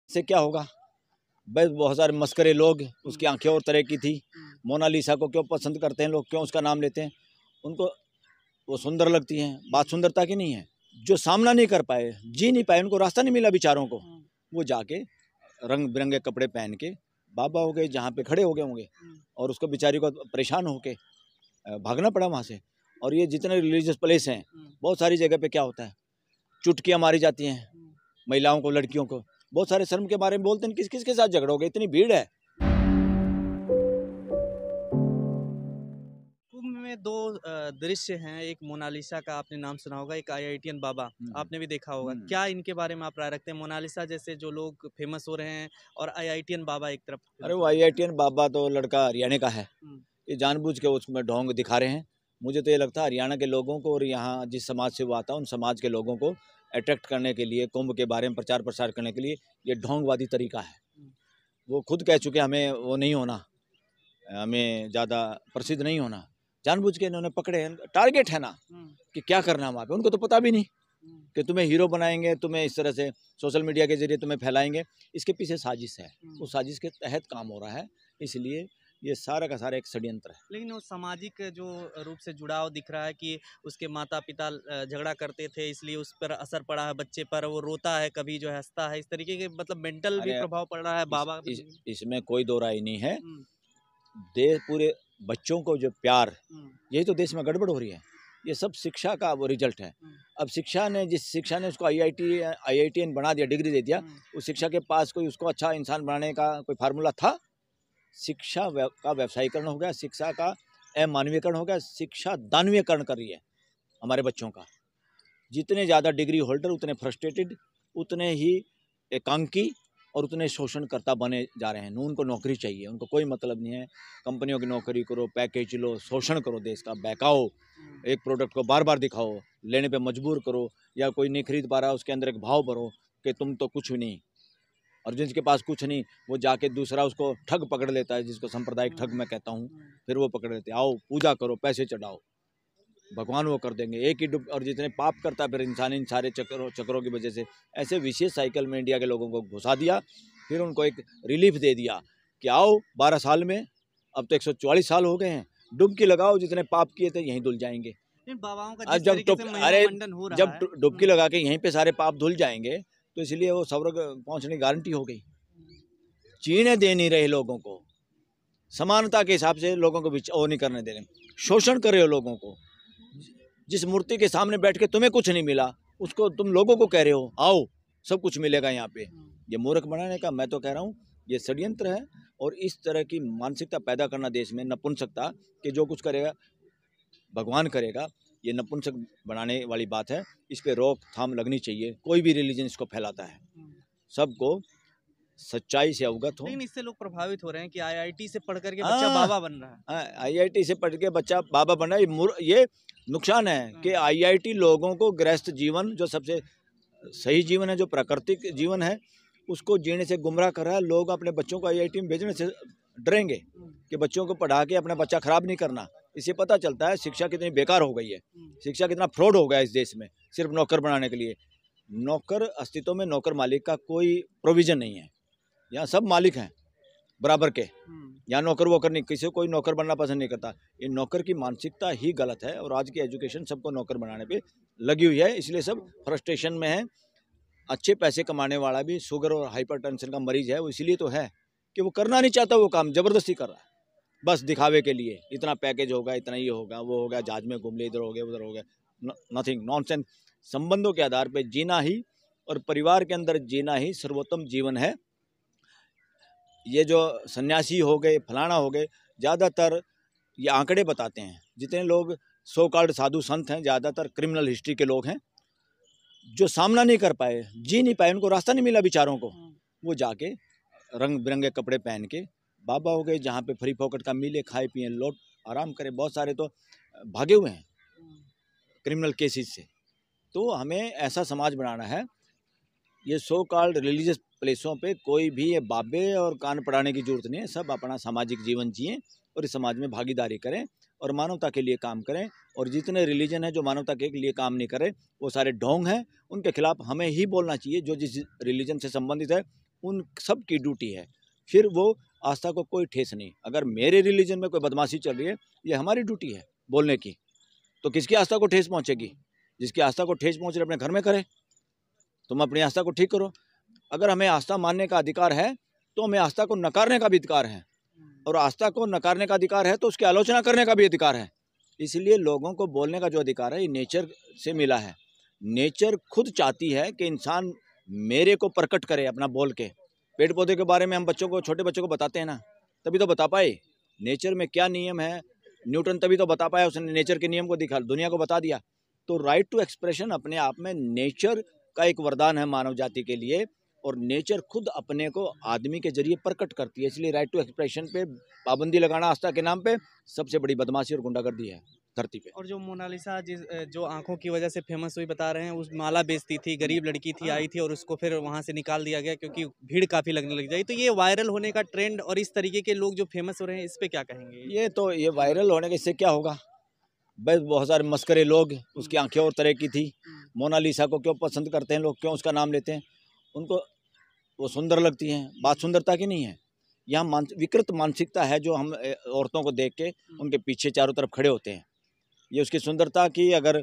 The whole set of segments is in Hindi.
से क्या होगा? बस बहुत सारे मस्करे लोग, उसकी आंखें और तरह की थी। मोनालिसा को क्यों पसंद करते हैं लोग, क्यों उसका नाम लेते हैं? उनको वो सुंदर लगती हैं। बात सुंदरता की नहीं है। जो सामना नहीं कर पाए, जी नहीं पाए, उनको रास्ता नहीं मिला बेचारों को, वो जाके रंग बिरंगे कपड़े पहन के बाबा हो गए जहाँ पे खड़े हो गए होंगे, और उसको बेचारी को परेशान होके भागना पड़ा वहाँ से। और ये जितने रिलीजियस प्लेस हैं, बहुत सारी जगह पे क्या होता है, चुटकियाँ मारी जाती हैं महिलाओं को, लड़कियों को। बहुत सारे शर्म के बारे में बोलते हैं, किस किस के साथ झगड़ोगे, इतनी भीड़ है। कुंभ में दो दृश्य हैं, एक मोनालिसा का आपने नाम सुना होगा, एक आईआईटीएन बाबा आपने भी देखा होगा। क्या इनके बारे में आप राय रखते हैं? मोनालिसा जैसे जो लोग फेमस हो रहे हैं और आईआईटीएन बाबा एक तरफ। अरे वो आईआईटीएन बाबा तो लड़का हरियाणा का है, ये जानबूझ के उसमें ढोंग दिखा रहे हैं। मुझे तो ये लगता है हरियाणा के लोगों को और यहाँ जिस समाज से वो आता है उन समाज के लोगों को अट्रैक्ट करने के लिए, कुंभ के बारे में प्रचार प्रसार करने के लिए ये ढोंगवादी तरीका है। वो खुद कह चुके हमें वो नहीं होना, हमें ज़्यादा प्रसिद्ध नहीं होना। जानबूझ के इन्होंने पकड़े हैं, टारगेट है ना कि क्या करना वहाँ पे। उनको तो पता भी नहीं कि तुम्हें हीरो बनाएंगे, तुम्हें इस तरह से सोशल मीडिया के जरिए तुम्हें फैलाएंगे। इसके पीछे साजिश है, उस साजिश के तहत काम हो रहा है, इसलिए ये सारा का सारा एक षड्यंत्र है। लेकिन वो सामाजिक जो रूप से जुड़ाव दिख रहा है कि उसके माता पिता झगड़ा करते थे, इसलिए उस पर असर पड़ा है, बच्चे पर वो रोता है, कभी जो है हंसता है, इस तरीके के मतलब मेंटल भी प्रभाव पड़ रहा है बाबा। इसमें कोई दो राय नहीं है। देश पूरे बच्चों को जो प्यार, यही तो देश में गड़बड़ हो रही है। ये सब शिक्षा का वो रिजल्ट है। अब शिक्षा ने, जिस शिक्षा ने उसको आईआईटीएन बना दिया, डिग्री दे दिया, उस शिक्षा के पास कोई उसको अच्छा इंसान बनाने का कोई फार्मूला था? शिक्षा का व्यवसायीकरण हो गया, शिक्षा का अमानवीयकरण हो गया, शिक्षा दानवीयकरण कर रही है हमारे बच्चों का। जितने ज़्यादा डिग्री होल्डर उतने फ्रस्ट्रेटेड, उतने ही एकांकी और उतने शोषणकर्ता बने जा रहे हैं। उनको नौकरी चाहिए, उनको कोई मतलब नहीं है। कंपनियों की नौकरी करो, पैकेज लो, शोषण करो, देश का बहकाओ, एक प्रोडक्ट को बार बार दिखाओ, लेने पे मजबूर करो, या कोई नहीं खरीद पा रहा उसके अंदर एक भाव भरो कि तुम तो कुछ नहीं। और जिसके पास कुछ नहीं वो जाके दूसरा उसको ठग पकड़ लेता है, जिसको सांप्रदायिक ठग मैं कहता हूँ। फिर वो पकड़ लेते, आओ पूजा करो, पैसे चढ़ाओ, भगवान वो कर देंगे। एक ही डुब, और जितने पाप करता है फिर इंसान इन सारे चक्रों की वजह से ऐसे विशेष साइकिल में इंडिया के लोगों को घुसा दिया। फिर उनको एक रिलीफ दे दिया कि आओ 12 साल में, अब तो 144 साल हो गए हैं, डुबकी लगाओ, जितने पाप किए थे यहीं धुल जाएंगे। बाबाओं का आज जब डुबकी लगा के यहीं पे सारे पाप धुल जाएंगे, तो इसलिए वो स्वर्ग पहुंचने की गारंटी हो गई। चीने दे नहीं रहे लोगों को, समानता के हिसाब से लोगों को वो नहीं करने दे रहे, शोषण कर रहे हो लोगों को। जिस मूर्ति के सामने बैठ के तुम्हें कुछ नहीं मिला, उसको तुम लोगों को कह रहे हो आओ सब कुछ मिलेगा यहाँ पे। ये मूर्ख बनाने का, मैं तो कह रहा हूँ ये षड्यंत्र है। और इस तरह की मानसिकता पैदा करना देश में, नपुंसकता कि जो कुछ करेगा भगवान करेगा, ये नपुंसक बनाने वाली बात है। इस पे रोकथाम लगनी चाहिए। कोई भी रिलीजन इसको फैलाता है, सबको सच्चाई से अवगत हो। लेकिन इससे लोग प्रभावित हो रहे हैं कि आईआईटी से पढ़ करके बच्चा बाबा बन रहा है। आईआईटी से पढ़ के बच्चा बाबा बन रहा है, ये नुकसान है कि आईआईटी लोगों को गृहस्थ जीवन, जो सबसे सही जीवन है, जो प्राकृतिक जीवन है, उसको जीने से गुमराह कर रहा है। लोग अपने बच्चों को आईआईटी में भेजने से डरेंगे कि बच्चों को पढ़ा के अपना बच्चा खराब नहीं करना। इससे पता चलता है शिक्षा कितनी बेकार हो गई है, शिक्षा कितना फ्रॉड हो गया इस देश में, सिर्फ नौकर बनाने के लिए। नौकर अस्तित्व में, नौकर मालिक का कोई प्रोविजन नहीं है। यहाँ सब मालिक हैं बराबर के, यहाँ नौकर वोकर नहीं, किसी को कोई नौकर बनना पसंद नहीं करता। ये नौकर की मानसिकता ही गलत है, और आज की एजुकेशन सबको नौकर बनाने पे लगी हुई है, इसलिए सब फ्रस्ट्रेशन में है। अच्छे पैसे कमाने वाला भी शुगर और हाइपरटेंशन का मरीज है, वो इसीलिए तो है कि वो करना नहीं चाहता, वो काम ज़बरदस्ती कर रहा है बस दिखावे के लिए। इतना पैकेज होगा, इतना ये होगा, वो होगा, जहाज में घूम ले, इधर हो गया उधर हो गया, नथिंग, नॉनसेंस। संबंधों के आधार पर जीना ही, और परिवार के अंदर जीना ही सर्वोत्तम जीवन है। ये जो सन्यासी हो गए, फलाना हो गए, ज़्यादातर ये आंकड़े बताते हैं, जितने लोग सो कॉल्ड साधु संत हैं, ज़्यादातर क्रिमिनल हिस्ट्री के लोग हैं, जो सामना नहीं कर पाए, जी नहीं पाए, उनको रास्ता नहीं मिला बेचारों को। वो जाके रंग बिरंगे कपड़े पहन के बाबा हो गए, जहाँ पे फ्री पॉकेट का मिले, खाए पिए, लौट आराम करें। बहुत सारे तो भागे हुए हैं क्रिमिनल केसेस से। तो हमें ऐसा समाज बनाना है। ये सो कॉल्ड रिलीजियस प्लेसों पे कोई भी ये बाबे और कान पड़ाने की जरूरत नहीं है। सब अपना सामाजिक जीवन जिएं और इस समाज में भागीदारी करें और मानवता के लिए काम करें। और जितने रिलीजन है जो मानवता के लिए काम नहीं करे, वो सारे ढोंग हैं, उनके खिलाफ हमें ही बोलना चाहिए। जो जिस रिलीजन से संबंधित है उन सब की ड्यूटी है। फिर वो आस्था को कोई ठेस नहीं। अगर मेरे रिलीजन में कोई बदमाशी चल रही है, ये हमारी ड्यूटी है बोलने की। तो किसकी आस्था को ठेस पहुंचेगी? जिसकी आस्था को ठेस पहुंच रही अपने घर में करे। तुम अपनी आस्था को ठीक करो। अगर हमें आस्था मानने का अधिकार है तो हमें आस्था को नकारने का भी अधिकार है, और आस्था को नकारने का अधिकार है तो उसकी आलोचना करने का भी अधिकार है। इसलिए लोगों को बोलने का जो अधिकार है ये नेचर से मिला है। नेचर खुद चाहती है कि इंसान मेरे को प्रकट करे अपना बोल के। पेड़ पौधे के बारे में हम बच्चों को, छोटे बच्चों को बताते हैं ना, तभी तो बता पाए नेचर में क्या नियम है। न्यूटन तभी तो बता पाया, उसने नेचर के नियम को दिखा, दुनिया को बता दिया। तो राइट टू एक्सप्रेशन अपने आप में नेचर का एक वरदान है मानव जाति के लिए, और नेचर खुद अपने को आदमी के जरिए प्रकट करती है। इसलिए राइट टू एक्सप्रेशन पे पाबंदी लगाना आस्था के नाम पे सबसे बड़ी बदमाशी और गुंडागर्दी है धरती पे। और जो मोनालिसा जो आंखों की वजह से फेमस हुई बता रहे हैं, उस माला बेचती थी, गरीब लड़की थी, आई थी और उसको फिर वहां से निकाल दिया गया क्योंकि भीड़ काफी लगने लग जाएगी। तो ये वायरल होने का ट्रेंड और इस तरीके के लोग जो फेमस हो रहे हैं, इस पे क्या कहेंगे? ये वायरल होने के इससे क्या होगा? बस बहुत सारे मस्करे लोग, उसकी आंखें और तरह की थी। मोनालिसा को क्यों पसंद करते हैं लोग, क्यों उसका नाम लेते हैं? उनको वो सुंदर लगती हैं। बात सुंदरता की नहीं है, यहाँ विकृत मानसिकता है जो हम औरतों को देख के उनके पीछे चारों तरफ खड़े होते हैं। ये उसकी सुंदरता की अगर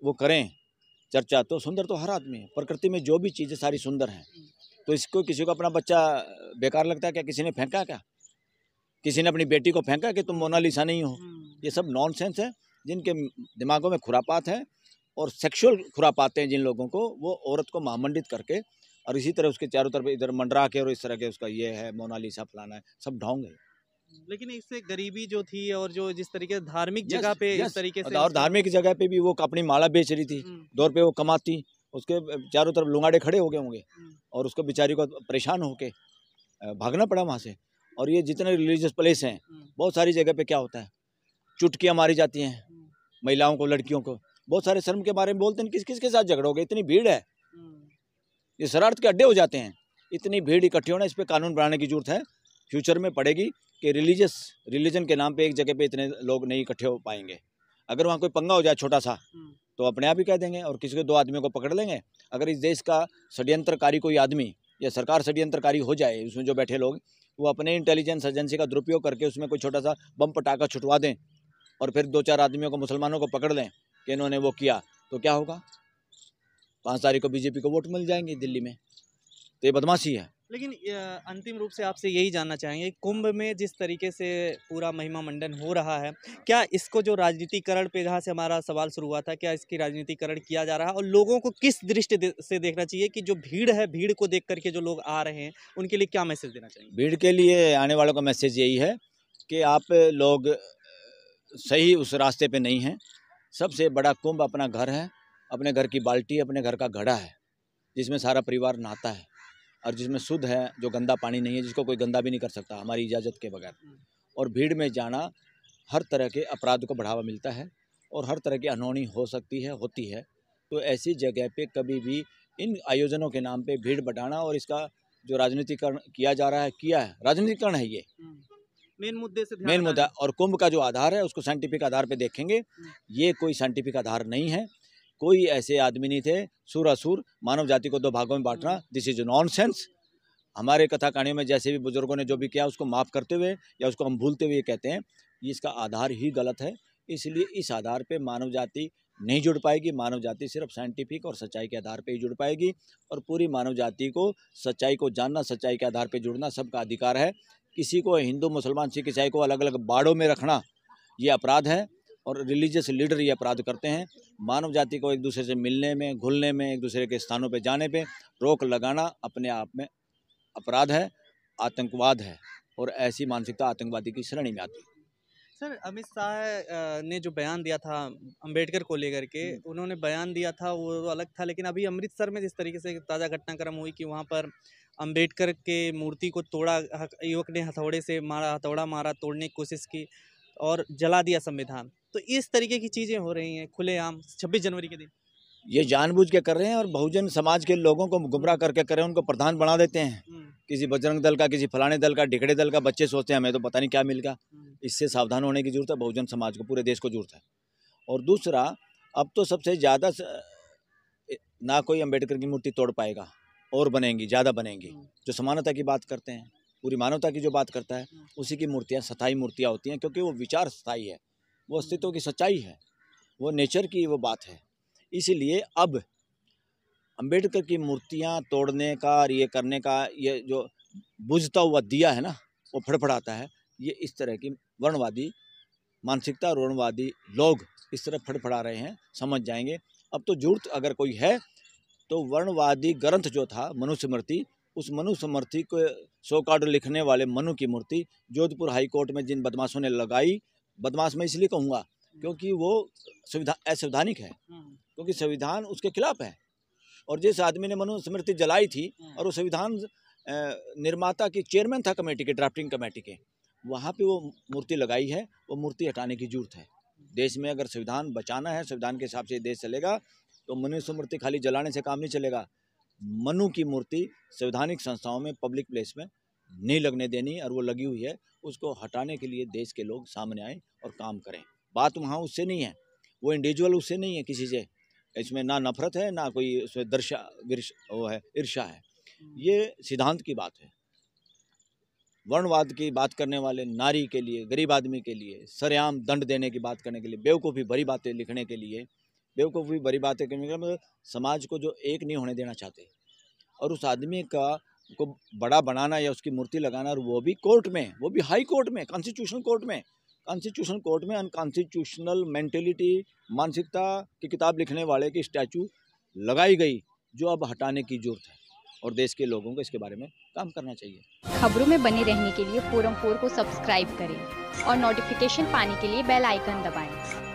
वो करें चर्चा, तो सुंदर तो हर आदमी है। प्रकृति में जो भी चीज़ें सारी सुंदर हैं। तो इसको किसी को अपना बच्चा बेकार लगता है क्या? किसी ने फेंका क्या? किसी ने अपनी बेटी को फेंका कि तुम मोनालिसा नहीं हो? ये सब नॉनसेंस है। जिनके दिमागों में खुरापात है और सेक्सुअल खुरापाते हैं जिन लोगों को, वो औरत को महामंडित करके और इसी तरह उसके चारों तरफ इधर मंडरा के और इस तरह के उसका ये है मोनालिसा फलाना है, सब ढोंग है। लेकिन इससे गरीबी जो थी और जो जिस तरीके धार्मिक जगह पे इस तरीके से, और धार्मिक जगह पे भी वो अपनी माला बेच रही थी, 2 रुपये वो कमाती, उसके चारों तरफ लुंगाड़े खड़े हो गए होंगे और उसको बेचारी को परेशान होके भागना पड़ा वहाँ से। और ये जितने रिलीजियस प्लेस हैं, बहुत सारी जगह पे क्या होता है, चुटकियाँ मारी जाती हैं महिलाओं को, लड़कियों को। बहुत सारे शर्म के बारे में बोलते हैं, किस किस के साथ झगड़ोगे, इतनी भीड़ है, ये शरारत के अड्डे हो जाते हैं। इतनी भीड़ इकट्ठी होना, इस पर कानून बनाने की जरूरत है। फ्यूचर में पड़ेगी कि रिलीजन के नाम पे एक जगह पे इतने लोग नहीं इकट्ठे हो पाएंगे। अगर वहाँ कोई पंगा हो जाए छोटा सा, तो अपने आप ही कह देंगे और किसी को 2 आदमियों को पकड़ लेंगे। अगर इस देश का षड्यंत्रकारी कोई आदमी या सरकार षड्यंत्रकारी हो जाए, उसमें जो बैठे लोग, वो अपने इंटेलिजेंस एजेंसी का दुरुपयोग करके उसमें कोई छोटा सा बम पटाखा छुटवा दें और फिर 2-4 आदमियों को, मुसलमानों को पकड़ लें कि इन्होंने वो किया, तो क्या होगा? 5 तारीख को बीजेपी को वोट मिल जाएंगे दिल्ली में। तो ये बदमाशी है। लेकिन अंतिम रूप से आपसे यही जानना चाहेंगे, कुंभ में जिस तरीके से पूरा महिमा मंडन हो रहा है, क्या इसको जो राजनीतिकरण पे, जहाँ से हमारा सवाल शुरू हुआ था, क्या इसकी राजनीतिकरण किया जा रहा है? और लोगों को किस दृष्टि से देखना चाहिए कि जो भीड़ है, भीड़ को देख करके जो लोग आ रहे हैं, उनके लिए क्या मैसेज देना चाहिए? भीड़ के लिए आने वालों का मैसेज यही है कि आप लोग सही उस रास्ते पे नहीं हैं। सबसे बड़ा कुंभ अपना घर है, अपने घर की बाल्टी, अपने घर का घड़ा है, जिसमें सारा परिवार नहाता है और जिसमें शुद्ध है, जो गंदा पानी नहीं है, जिसको कोई गंदा भी नहीं कर सकता हमारी इजाज़त के बगैर। और भीड़ में जाना हर तरह के अपराध को बढ़ावा मिलता है और हर तरह की अनहोनी हो सकती है, होती है। तो ऐसी जगह पे कभी भी इन आयोजनों के नाम पे भीड़ बढ़ाना, और इसका जो राजनीतिकरण किया जा रहा है, किया है, राजनीतिकरण है ये मेन मुद्दे से मेन मुद्दा। और कुंभ का जो आधार है उसको साइंटिफिक आधार पे देखेंगे, ये कोई साइंटिफिक आधार नहीं है। कोई ऐसे आदमी नहीं थे, सुर असुर, मानव जाति को 2 भागों में बांटना, दिस इज नॉनसेंस। हमारे कथा कहानियों में जैसे भी बुजुर्गों ने जो भी किया उसको माफ़ करते हुए या उसको हम भूलते हुए कहते हैं, इसका आधार ही गलत है। इसलिए इस आधार पे मानव जाति नहीं जुड़ पाएगी। मानव जाति सिर्फ साइंटिफिक और सच्चाई के आधार पे ही जुड़ पाएगी, और पूरी मानव जाति को सच्चाई को जानना, सच्चाई के आधार पे जुड़ना सबका अधिकार है। किसी को हिंदू, मुसलमान, सिख, ईसाई को अलग अलग बाड़ों में रखना ये अपराध है, और रिलीजियस लीडर ये अपराध करते हैं। मानव जाति को एक दूसरे से मिलने में, घुलने में, एक दूसरे के स्थानों पे जाने पे रोक लगाना अपने आप में अपराध है, आतंकवाद है, और ऐसी मानसिकता आतंकवादी की श्रेणी में आती है। सर, अमित शाह ने जो बयान दिया था अंबेडकर को लेकर के, उन्होंने बयान दिया था वो अलग था, लेकिन अभी अमृतसर में जिस तरीके से ताज़ा घटनाक्रम हुई कि वहाँ पर अंबेडकर के मूर्ति को तोड़ा, युवक ने हथौड़ा मारा, तोड़ने की कोशिश की और जला दिया संविधान। तो इस तरीके की चीज़ें हो रही हैं खुलेआम 26 जनवरी के दिन। ये जानबूझ के कर रहे हैं और बहुजन समाज के लोगों को गुमराह करके कर रहे हैं, उनको प्रधान बना देते हैं। किसी बजरंग दल का, किसी फलाने दल का, ढिकड़े दल का। बच्चे सोचते हैं हमें तो पता नहीं क्या मिल गया। इससे सावधान होने की जरूरत है, बहुजन समाज को, पूरे देश को जरूरत है। और दूसरा, अब तो सबसे ज़्यादा ना कोई अंबेडकर की मूर्ति तोड़ पाएगा, और बनेंगी, ज़्यादा बनेंगी। जो समानता की बात करते हैं, पूरी मानवता की जो बात करता है, उसी की मूर्तियाँ स्थायी मूर्तियाँ होती हैं, क्योंकि वो विचार स्थायी है, वो अस्तित्व की सच्चाई है, वो नेचर की वो बात है। इसीलिए अब अंबेडकर की मूर्तियाँ तोड़ने का और ये करने का, ये जो बुझता हुआ दिया है ना, वो फड़फड़ाता है। ये इस तरह की वर्णवादी मानसिकता और वर्णवादी लोग इस तरह फड़फड़ा रहे हैं, समझ जाएंगे। अब तो जरूरत अगर कोई है तो वर्णवादी ग्रंथ जो था मनुस्मृति, उस मनुस्मृति को सो कार्ड लिखने वाले मनु की मूर्ति जोधपुर हाई कोर्ट में जिन बदमाशों ने लगाई, बदमाश मैं इसलिए कहूँगा क्योंकि वो असंवैधानिक है, क्योंकि संविधान उसके खिलाफ है। और जिस आदमी ने मनुस्मृति जलाई थी और वो संविधान निर्माता की चेयरमैन था कमेटी के, ड्राफ्टिंग कमेटी के, वहाँ पे वो मूर्ति लगाई है, वो मूर्ति हटाने की जरूरत है। देश में अगर संविधान बचाना है, संविधान के हिसाब से देश चलेगा, तो मनुस्मृति खाली जलाने से काम नहीं चलेगा। मनु की मूर्ति संवैधानिक संस्थाओं में, पब्लिक प्लेस में नहीं लगने देनी, और वो लगी हुई है, उसको हटाने के लिए देश के लोग सामने आए और काम करें। बात वहाँ उससे नहीं है, वो इंडिविजुअल उससे नहीं है, किसी से इसमें ना नफरत है, ना कोई उसमें वो है, ईर्ष्या है। ये सिद्धांत की बात है। वर्णवाद की बात करने वाले नारी के लिए, गरीब आदमी के लिए सरेआम दंड देने की बात करने के लिए, बेवकूफ़ी भरी बातें लिखने के लिए, बेवकूफ़ी भरी बातें करने के लिए, समाज को जो एक नहीं होने देना चाहते, और उस आदमी को बड़ा बनाना या उसकी मूर्ति लगाना, और वो भी कोर्ट में, वो भी हाई कोर्ट में, कॉन्स्टिट्यूशनल कोर्ट में अनकॉन्स्टिट्यूशनल मेंटेलिटी, मानसिकता की किताब लिखने वाले की स्टैचू लगाई गई, जो अब हटाने की जरूरत है, और देश के लोगों को इसके बारे में काम करना चाहिए। खबरों में बने रहने के लिए फोरम 4 को सब्सक्राइब करें और नोटिफिकेशन पाने के लिए बेल आइकन दबाएं।